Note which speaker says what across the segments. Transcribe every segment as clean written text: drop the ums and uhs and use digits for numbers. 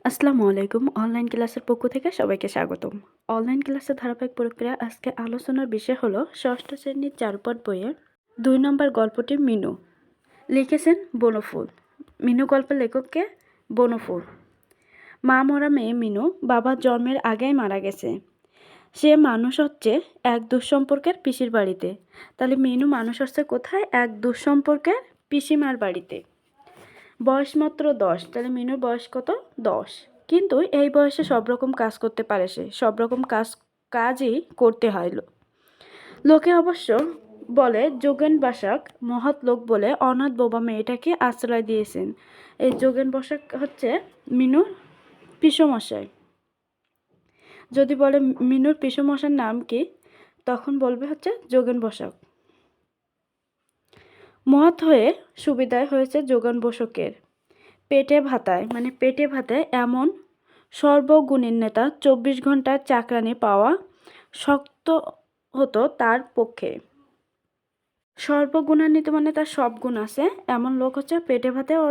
Speaker 1: আসসালামু আলাইকুম। অনলাইন ক্লাসের পক্ষ থেকে সবাইকে স্বাগতম। অনলাইন ক্লাসের ধারাবাহিক প্রক্রিয়া আজকে আলোচনার বিষয় হলো ষষ্ঠ শ্রেণীর চারুপাঠ বইয়ের ২ নম্বর গল্পটি মিনু। লিখেছেন বনফুল। মিনু গল্পের লেখককে বনফুল। মা মরা মেয়ে মিনু বাবার জন্মের আগেই মারা গেছে। সে মানুষ হচ্ছে এক দুঃসম্পর্কের পিসির বাড়িতে। তাহলে মিনু মানুষ হচ্ছে কোথায়? এক দুঃসম্পর্কের পিসিমার বাড়িতে। বয়স মাত্র 10। তাহলে মিনুর বয়স কত? 10। কিন্তু এই বয়সে সব রকম কাজ করতে পারে সে। সব রকম কাজই করতে হয়। লোকে অবশ্য বলে যোগেন বাসাক মহৎ লোক বলে অনাথ বোবা মেয়েটাকে আশ্রয় দিয়েছেন। এই যোগেন বাসাক হচ্ছে মিনুর পিসোমশাই। যদি বলে মিনুর পিসোমশার নাম কি, তখন বলবে হচ্ছে যোগেন বসাক। মহৎ হয়ে সুবিধায় হয়েছে যোগেন বসাকের। পেটে ভাতায় এমন সর্বগুণীর নেতা 24 ঘন্টার চাকরানি পাওয়া শক্ত হতো তার পক্ষে। সর্বগুণান্বিত মানে তার সব গুণ আছে এমন লোক হচ্ছে পেটে ভাতে ও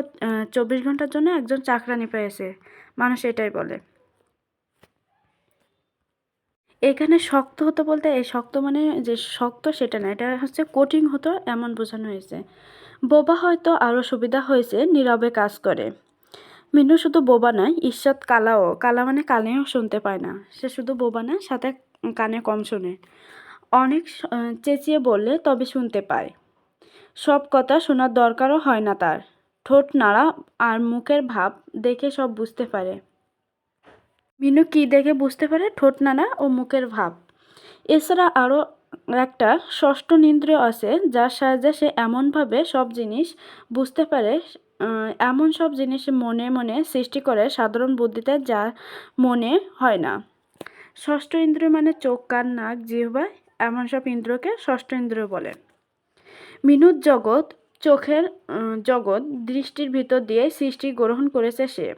Speaker 1: 24 ঘন্টার জন্য একজন চাকরানি পেয়েছে, মানুষ এটাই বলে। এখানে শক্ত হতো বলতে এই শক্ত মানে যে শক্ত সেটা না, এটা হচ্ছে কঠিন হতো এমন বোঝানো হয়েছে। বোবা হয়তো আরও সুবিধা হয়েছে, নীরবে কাজ করে। মিনু শুধু বোবা নয়, ঈষৎ কালাও। কালা মানে কানেও শুনতে পায় না। সে শুধু বোবা না, সাথে কানে কম শোনে। অনেক চেঁচিয়ে বললে তবে শুনতে পায়। সব কথা শোনার দরকারও হয় না তার। ঠোঁট নাড়া আর মুখের ভাব দেখে সব বুঝতে পারে। মিনু কি দেখে বুঝতে পারে? ঠোঁট নাড়া ও মুখের ভাব। এছাড়া আরও একটা ষষ্ঠ ইন্দ্রিয় আছে, যার সাহায্যে সে এমনভাবে সব জিনিস বুঝতে পারে, এমন সব জিনিস মনে মনে সৃষ্টি করে সাধারণ বুদ্ধিতে যা মনে হয় না। ষষ্ঠ ইন্দ্রিয় মানে চোখ, কান, নাক, জিহ্বা, এমন সব ইন্দ্রিয়কে ষষ্ঠ ইন্দ্রিয় বলে। মিনুর জগৎ চোখের জগৎ দৃষ্টির ভিতর দিয়ে সৃষ্টি গ্রহণ করেছে সে।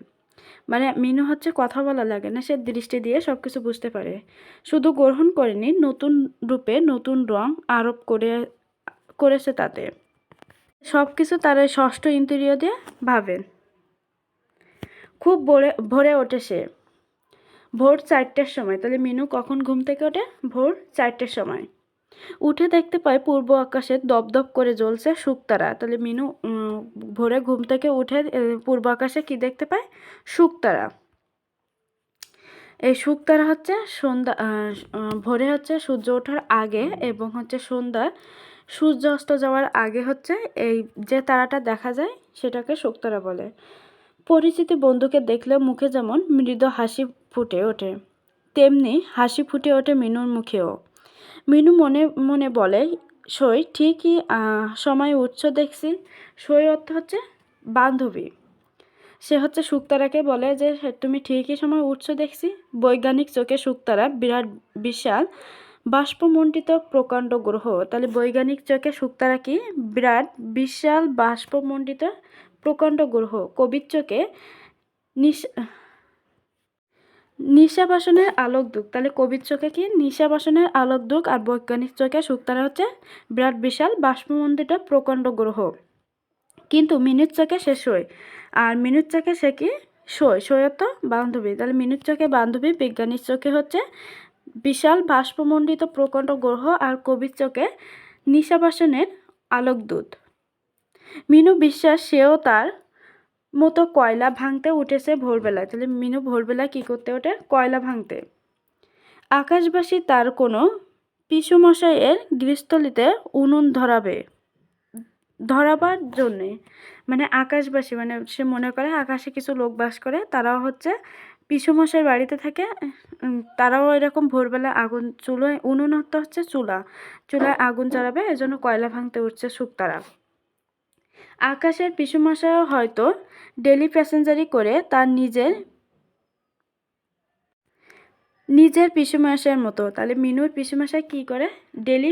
Speaker 1: মানে মিনু হচ্ছে কথা বলা লাগে না, সে দৃষ্টি দিয়ে সব কিছু বুঝতে পারে। শুধু গ্রহণ করেনি, নতুন রূপে নতুন রং আরোপ করেছে তাতে। সব কিছু তার এই ষষ্ঠ ইন্দ্রিয় দিয়ে ভাবেন। খুব ভোরে ওঠে সে, ভোর 4টের সময়। তাহলে মিনু কখন ঘুম থেকে ওঠে? ভোর 4টের সময়। উঠে দেখতে পায় পূর্ব আকাশে দপদপ করে জ্বলছে শুকতারা। তাহলে মিনু ভোরে ঘুম থেকে উঠে পূর্ব আকাশে কি দেখতে পায়? শুকতারা। এই শুকতারা হচ্ছে সন্ধ্যা ভোরে হচ্ছে সূর্য ওঠার আগে এবং হচ্ছে সন্ধ্যায় সূর্য অস্ত যাওয়ার আগে হচ্ছে এই যে তারাটা দেখা যায় সেটাকে শুকতারা বলে। পরিচিত বন্ধুকে দেখলে মুখে যেমন মৃদু হাসি ফুটে ওঠে, তেমনি হাসি ফুটে ওঠে মিনুর মুখেও। মিনু মনে মনে বলে, সই ঠিকই সময় উঠছ দেখছি। সই অর্থ হচ্ছে বান্ধবী। সে হচ্ছে শুকতারাকে বলে যে তুমি ঠিকই সময় উঠছো দেখছি। বৈজ্ঞানিক চোখে শুকতারা বিরাট বিশাল বাষ্পমণ্ডিত প্রকাণ্ড গ্রহ। তাহলে বৈজ্ঞানিক চোখে শুকতারা কি? বিরাট বিশাল বাষ্পমণ্ডিত প্রকাণ্ড গ্রহ। কবির চোখে নিশাবাসনের আলোকদুক। তাহলে কবির চোখে কি? নিশাবাসনের আলোকদুক। আর বৈজ্ঞানিক চোখে শুকতারা হচ্ছে বিরাট বিশাল বাষ্পমণ্ডিত প্রকাণ্ড গ্রহ। কিন্তু মিনুর চোখে সে সই, আর মিনুর চোখে সে কি? সই। সই অর্থ বান্ধবী। তাহলে মিনুর চোখে বান্ধবী, বিজ্ঞানীর চোখে হচ্ছে বিশাল বাষ্পমণ্ডিত প্রকাণ্ড গ্রহ, আর কবির চোখে নিশাবাসনের আলোকদূত। মিনু বিশ্বাস সেও তার মতো কয়লা ভাঙতে উঠেছে ভোরবেলায়। তাহলে মিনু ভোরবেলায় কী করতে ওঠে? কয়লা ভাঙতে। আকাশবাসী তার কোনো পিসুমশাইয়ের গৃহস্থলিতে উনুন ধরাবার জন্যে। মানে আকাশবাসী মানে সে মনে করে আকাশে কিছু লোক বাস করে, তারাও হচ্ছে পিসুমশাইয়ের বাড়িতে থাকে। তারাও এরকম ভোরবেলা আগুন চুলোয়, উনুন হচ্ছে চুলায় আগুন জ্বালাবে, এজন্য কয়লা ভাঙতে উঠছে শুকতারা। আকাশের পিসুমশাইও হয়তো ডেলি প্যাসেঞ্জারি করে তার নিজের পিসুমশাইয়ের মতো। তাহলে মিনুর পিসুমশাই কী করে? ডেলি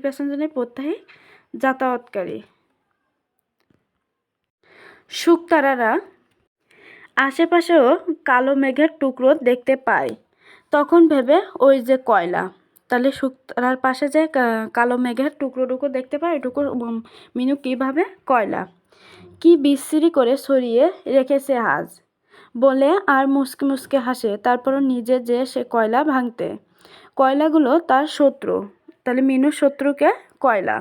Speaker 1: প্যাসেঞ্জারি প্রত্যহী যাতায়াতকারী। শুকতারারা আশেপাশেও কালো মেঘের টুকরো দেখতে পায়, তখন ভেবে ওই যে কয়লা। তাহলে শুকতারার পাশে যে কালো মেঘের টুকরো দেখতে পায়, ওইটুকু মিনু কীভাবে? কয়লা। কি বিশ্রী করে ছড়িয়ে রেখেছে আজ। বলে আর মুচকে মুচকে হাসে। তারপরও নিজে যে সে কয়লা ভাঙতে। কয়লাগুলো তার শত্রু। তাহলে মিনুর শত্রুকে কয়লা।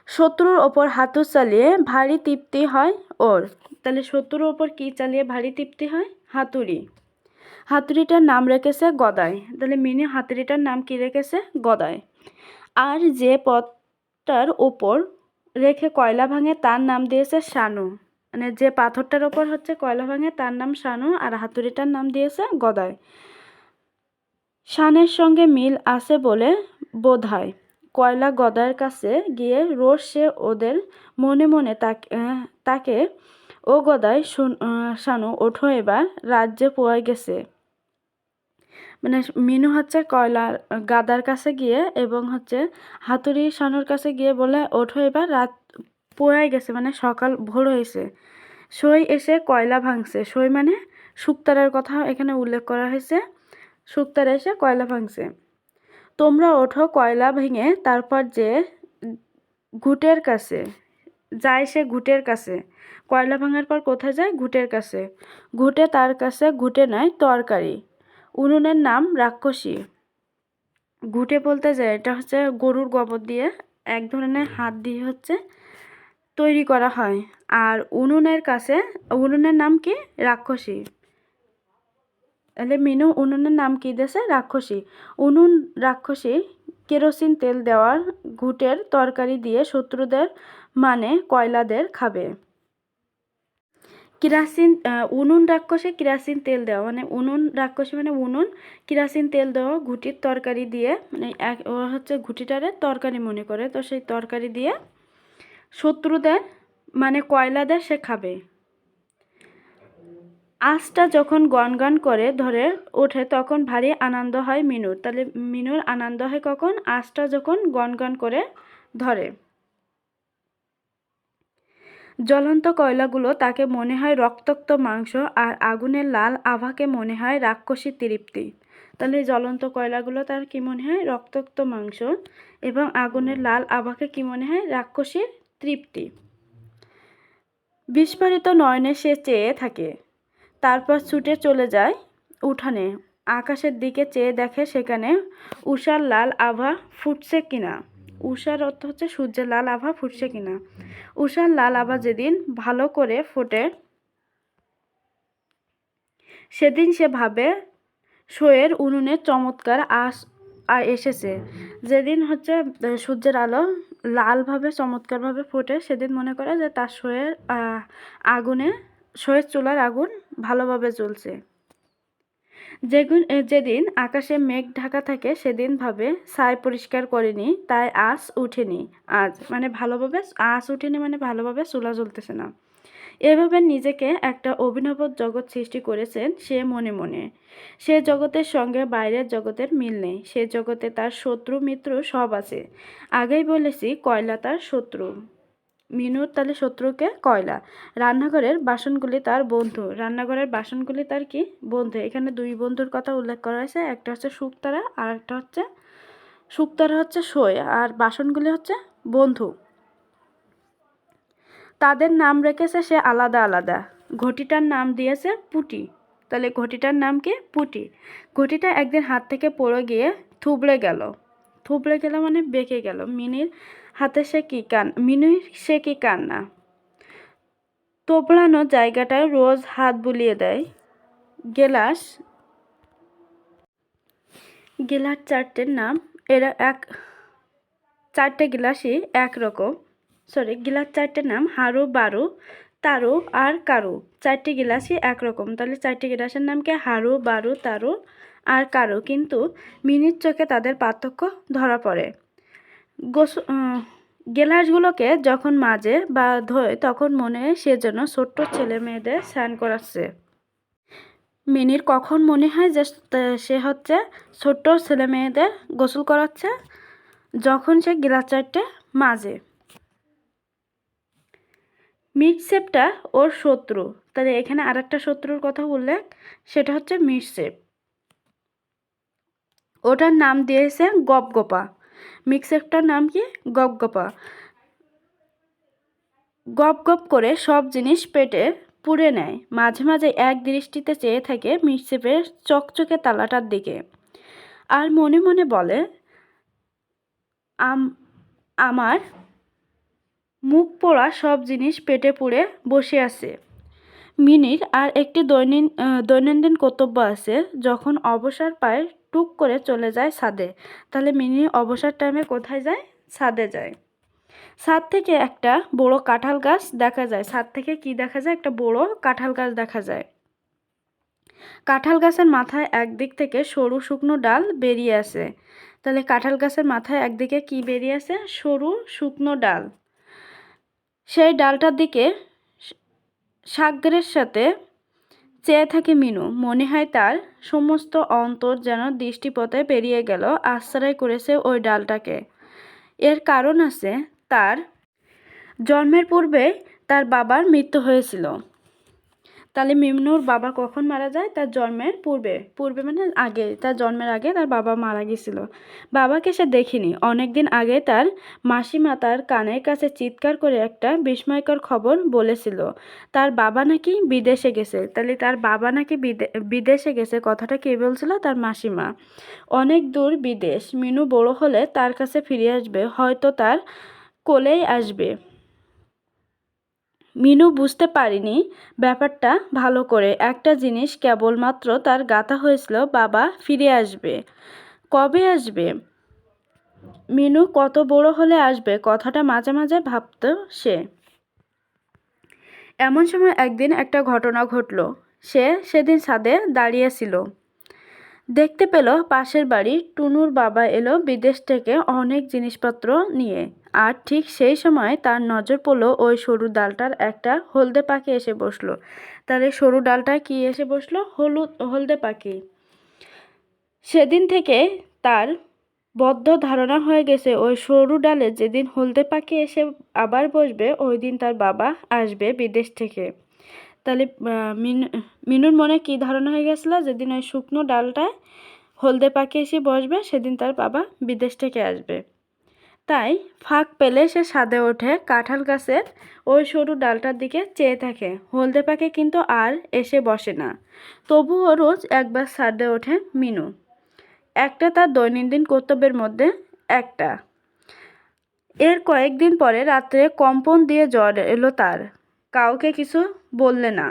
Speaker 1: শত্রুর ওপর হাতুড়ি চালিয়ে ভারী তৃপ্তি হয় ওর। তাহলে শত্রুর ওপর কি চালিয়ে ভারী তৃপ্তি হয়? হাতুড়ি। হাতুড়িটার নাম রেখেছে গদাই। তাহলে মিনি হাতুড়িটার নাম কি রেখেছে? গদাই। আর যে পথটার ওপর রেখে কয়লা ভাঙে তার নাম দিয়েছে শানু। মানে যে পাথরটার ওপর হচ্ছে কয়লা ভাঙে তার নাম শানু, আর হাতুড়িটার নাম দিয়েছে গদাই। শানের সঙ্গে মিল আছে বলে বোধ হয়। কয়লা গদার কাছে গিয়ে রোজ সে ওদের মনে মনে তাকে ও গদাই শানু ওঠো এবার রাজ্যে পোয়াই গেছে। মানে মিনু হচ্ছে কয়লার গাদার কাছে গিয়ে এবং হচ্ছে হাতুড়ি শানুর কাছে গিয়ে বলে ওঠো এবার রাত পোয়াই গেছে, মানে সকাল ভোর হয়েছে। সই এসে কয়লা ভাঙছে। সই মানে শুকতারার কথা এখানে উল্লেখ করা হয়েছে। শুকতারা এসে কয়লা ভাঙছে। তোমরা ওঠো কয়লা ভেঙে তারপর যে ঘুটের কাছে যায়। সে ঘুটের কাছে কয়লা ভাঙার পর কোথায় যায়? ঘুটের কাছে। ঘুটে তার কাছে ঘুটে নেয় তরকারি। উনুনের নাম রাক্ষসী। ঘুটে বলতে যায় এটা হচ্ছে গরুর গোবর দিয়ে এক ধরনের হাত দিয়ে হচ্ছে তৈরি করা হয়। আর উনুনের কাছে উনুনের নাম কি? রাক্ষসী। তাহলে মিনু উনুনের নাম কি দিয়েছে? রাক্ষসী। উনুন রাক্ষসী কেরোসিন তেল দেওয়ার ঘুটের তরকারি দিয়ে শত্রুদের মানে কয়লাদের খাবে। কিরাসিন উনুন রাক্ষসে কিরাসিন তেল দেওয়া, মানে উনুন রাক্ষসী মানে উনুন, কিরাসিন তেল দেওয়া ঘুটির তরকারি দিয়ে, মানে ও হচ্ছে ঘুটিটারে তরকারি মনে করে, তো সেই তরকারি দিয়ে শত্রুদের মানে কয়লাদের সে খাবে। আঁচটা যখন গনগন করে ধরে ওঠে তখন ভারী আনন্দ হয় মিনুর। তাহলে মিনুর আনন্দ হয় কখন? আঁচটা যখন গনগন করে ধরে। জ্বলন্ত কয়লাগুলো তাকে মনে হয় রক্তাক্ত মাংস, আর আগুনের লাল আভাকে মনে হয় রাক্ষসী তৃপ্তি। তাহলে জ্বলন্ত কয়লাগুলো তার কি মনে হয়? রক্তাক্ত মাংস, এবং আগুনের লাল আভাকে কি মনে হয়? রাক্ষসীর তৃপ্তি। বিস্ফারিত নয়নে সে চেয়ে থাকে, তারপর ছুটে চলে যায় উঠানে। আকাশের দিকে চেয়ে দেখে সেখানে উষার লাল আভা ফুটছে কিনা। উষার অর্থ হচ্ছে সূর্যের লাল আভা ফুটছে কিনা। উষার লাল আভা যেদিন ভালো করে ফোটে সেদিন সে ভাবে শোয়ের উনুনে চমৎকার এসেছে। যেদিন হচ্ছে সূর্যের আলো লালভাবে চমৎকারভাবে ফোটে সেদিন মনে করে যে তার শোয়ের আগুনে শোয়ের চুলার আগুন ভালোভাবে জ্বলছে। যেদিন আকাশে মেঘ ঢাকা থাকে সেদিন ভাবে ছাই পরিষ্কার করেনি তাই আঁচ উঠেনি। আজ মানে ভালোভাবে আঁচ উঠেনি, মানে ভালোভাবে চুলা জ্বলতেছে না। এভাবে নিজেকে একটা অভিনব জগৎ সৃষ্টি করেছেন সে মনে মনে। সে জগতের সঙ্গে বাইরের জগতের মিল নেই। সে জগতে তার শত্রু মিত্র সব আছে। আগেই বলেছি কয়লা তার শত্রু। মিনুর তাহলে শত্রুকে কয়লা। রান্নাঘরের বাসনগুলি তার বন্ধু। রান্নাঘরের বাসনগুলি তার কি? বন্ধু। এখানে দুই বন্ধুর কথা উল্লেখ করা হয়েছে, একটা হচ্ছে শুকতারা আর একটা হচ্ছে শুকতারা হচ্ছে সই, আর বাসনগুলি হচ্ছে বন্ধু। তাদের নাম রেখেছে সে আলাদা আলাদা। ঘটিটার নাম দিয়েছে পুটি। তাহলে ঘটিটার নাম কি? পুটি। ঘটিটা একদিন হাত থেকে পড়ে গিয়ে থুবড়ে গেল। থুবড়ে গেল মানে বেঁকে গেল। মিনির হাতে সে কি মিনুর সে কি কান্না। তোবড়ানো জায়গাটায় রোজ হাত বুলিয়ে দেয়। গেলাস চারটের নাম এরা চারটে গিলাসই একরকম। গিলাস চারটের নাম হারু, বারু, তারু আর কারু। চারটি গিলাসই একরকম। তাহলে চারটি গিলাসের নাম কি? হারু, বারু, তারু আর কারু। কিন্তু মিনির চোখে তাদের পার্থক্য ধরা পড়ে। গেলাসগুলোকে যখন মাজে বা ধোয় তখন মনে হয় সে যেন ছোট্ট ছেলে মেয়েদের স্নান করাচ্ছে। মিনির কখন মনে হয় যে সে হচ্ছে ছোট্ট ছেলে মেয়েদের গোসল করাচ্ছে? যখন সে গিলাস চারটে মাজে। মিটসেপটা ওর শত্রু। তাহলে এখানে আরেকটা শত্রুর কথা উল্লেখ, সেটা হচ্ছে মিটসেপ। ওটার নাম দিয়েছে গপগপা। মিটসেপটার নাম কি? গপগপা। গপ গপ করে সব জিনিস পেটে পুড়ে নেয়। মাঝে মাঝে এক দৃষ্টিতে চেয়ে থাকে মিটশেপের চকচকে তালাটার দিকে, আর মনে মনে বলে, আমার মুখ পোড়া সব জিনিস পেটে পুড়ে বসে আছে। মিনির আর একটি দৈনন্দিন কর্তব্য আছে। যখন অবসর পায় টুক করে চলে যায় ছাদে। তাহলে মিনি অবসর টাইমে কোথায় যায়? ছাদে যায়। ছাদ থেকে একটা বড় কাঁঠাল গাছ দেখা যায়। ছাদ থেকে কি দেখা যায়? একটা বড় কাঁঠাল গাছ দেখা যায়। কাঁঠাল গাছের মাথায় একদিক থেকে সরু শুকনো ডাল বেরিয়ে আসে। তাহলে কাঁঠাল গাছের মাথায় একদিকে কি বেরিয়ে আসে? সরু শুকনো ডাল। সেই ডালটার দিকে সাগ্রের সাথে চেয়ে থাকে মিনু। মনে হয় তার সমস্ত অন্তর যেন দৃষ্টিপথে পেরিয়ে গেল, আশ্রয় করেছে ওই ডালটাকে। এর কারণ আছে, তার জন্মের পূর্বে তার বাবার মৃত্যু হয়েছিল। তাহলে মিনুর বাবা কখন মারা যায়? তার জন্মের পূর্বে মানে আগে, তার জন্মের আগে তার বাবা মারা গেছিল। বাবাকে সে দেখিনি। অনেক দিন আগে তার মাসিমা তার কানের কাছে চিৎকার করে একটা বিস্ময়কর খবর বলেছিল, তার বাবা নাকি বিদেশে গেছে। তাহলে তার বাবা নাকি বিদেশে গেছে, কথাটা কে বলছিল? তার মাসিমা। অনেক দূর বিদেশ। মিনু বড় হলে তার কাছে ফিরে আসবে, হয়তো তার কোলেই আসবে। মিনু বুঝতে পারেনি ব্যাপারটা ভালো করে। একটা জিনিস কেবলমাত্র তার গাঁথা হয়েছিল, বাবা ফিরে আসবে। কবে আসবে? মিনু কত বড় হলে আসবে? কথাটা মাঝে মাঝে ভাবত সে। এমন সময় একদিন একটা ঘটনা ঘটল। সে সেদিন ছাদে দাঁড়িয়েছিল। দেখতে পেল পাশের বাড়ি টুনুর বাবা এলো বিদেশ থেকে অনেক জিনিসপত্র নিয়ে। আর ঠিক সেই সময় তার নজর পড়লো ওই সরু ডালটার একটা হলদে পাখি এসে বসলো। তাহলে সরু ডালটায় কি এসে বসলো? হলদে পাখি। সেদিন থেকে তার বদ্ধ ধারণা হয়ে গেছে, ওই সরু ডালে যেদিন হলদে পাখি এসে আবার বসবে, ওই দিন তার বাবা আসবে বিদেশ থেকে। তাহলে মিনুর মনে কি ধারণা হয়ে গেছিল? যেদিন ওই শুকনো ডালটায় হলদে পাখি এসে বসবে, সেদিন তার বাবা বিদেশ থেকে আসবে। তাই ফাঁক পেলে সে ছাদে ওঠে, কাঁঠাল গাছের ওই সরু ডালটার দিকে চেয়ে থাকে। হলদে পাখি কিন্তু আর এসে বসে না। তবুও রোজ একবার ছাদে ওঠে মিনু। একটা তার দৈনন্দিন কর্তব্যের মধ্যে একটা। এর কয়েকদিন পরে রাত্রে কম্পন দিয়ে জ্বর এলো তার। কাউকে কিছু বললে না।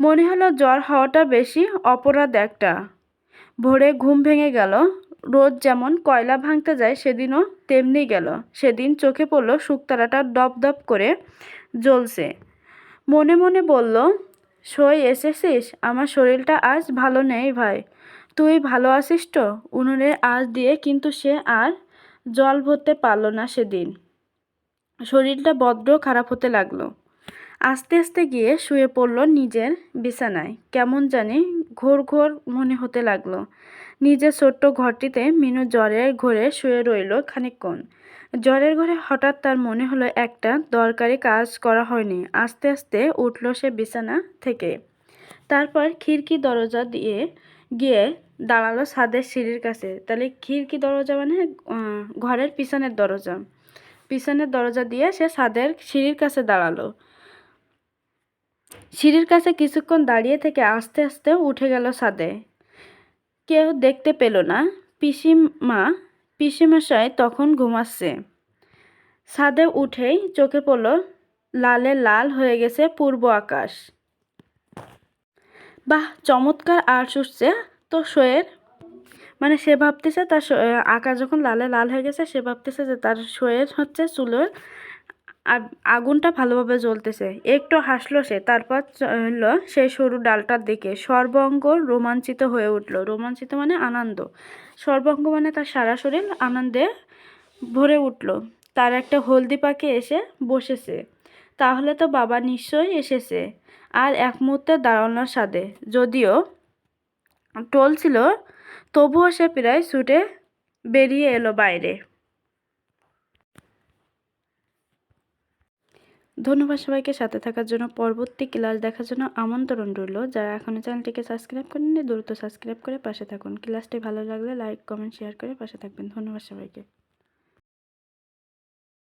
Speaker 1: মনে হলো জ্বর হওয়াটা বেশি অপরাধ একটা। ভোরে ঘুম ভেঙে গেল। রোজ যেমন কয়লা ভাঙতে যায়, সেদিনও তেমনি গেল। সেদিন চোখে পড়ল শুকতারাটা দপ দপ করে জ্বলছে। মনে মনে বলল, সই এসেছিস? আমার শরীরটা আজ ভালো নেই ভাই। তুই ভালো আছিস তো? উনুনে আঁচ দিয়ে কিন্তু সে আর জল ভরতে পারল না সেদিন। শরীরটা বড্ড খারাপ হতে লাগলো। আস্তে আস্তে গিয়ে শুয়ে পড়ল নিজের বিছানায়। কেমন জানি ঘোর ঘোর মনে হতে লাগলো। নিজের ছোট্ট ঘরটিতে মিনু জ্বরের ঘরে শুয়ে রইল খানিকক্ষণ। জ্বরের ঘরে হঠাৎ তার মনে হলো একটা দরকারি কাজ করা হয়নি। আস্তে আস্তে উঠল সে বিছানা থেকে। তারপর খিড়কি দরজা দিয়ে গিয়ে দাঁড়ালো ছাদের সিঁড়ির কাছে। তাহলে খিড়কি দরজা মানে ঘরের পিছনের দরজা। পিছনের দরজা দিয়ে সে ছাদের সিঁড়ির কাছে দাঁড়ালো। সিঁড়ির কাছে কিছুক্ষণ দাঁড়িয়ে থেকে আস্তে আস্তে উঠে গেল ছাদে। কেউ দেখতে পেল না। পিসিমশাই তখন ঘুমাচ্ছে। ছাদে উঠেই চোখে পড়ল লালে লাল হয়ে গেছে পূর্ব আকাশ। বাহ, চমৎকার আর্টস উঠছে তো শোয়ের। মানে সে ভাবতেছে তার আকাশ যখন লালে লাল হয়ে গেছে, সে ভাবতেছে যে তার শোয়ের হচ্ছে চুলোর আগুনটা ভালোভাবে জ্বলতেছে। একটু হাসলো সে। তারপর চলল সেই সরু ডালটার দিকে। সর্বাঙ্গ রোমাঞ্চিত হয়ে উঠল। রোমাঞ্চিত মানে আনন্দ। সর্বাঙ্গ মানে তার সারা শরীর আনন্দে ভরে উঠল। তার একটা হলদি পাখি এসে বসেছে। তাহলে তো বাবা নিশ্চয়ই এসেছে। আর এক মুহূর্তে দাঁড়ানোর সাধে। যদিও টলছিল, তবুও সে প্রায় ছুটে বেরিয়ে এলো বাইরে। ধন্যবাদ সবাইকে সাথে থাকার জন্য। পরবর্তী ক্লাস দেখার জন্য আমন্ত্রণ রইল। যারা এখনও চ্যানেলটিকে সাবস্ক্রাইব করেননি, দ্রুত সাবস্ক্রাইব করে পাশে থাকুন। ক্লাসটি ভালো লাগলে লাইক, কমেন্ট, শেয়ার করে পাশে থাকবেন। ধন্যবাদ সবাইকে।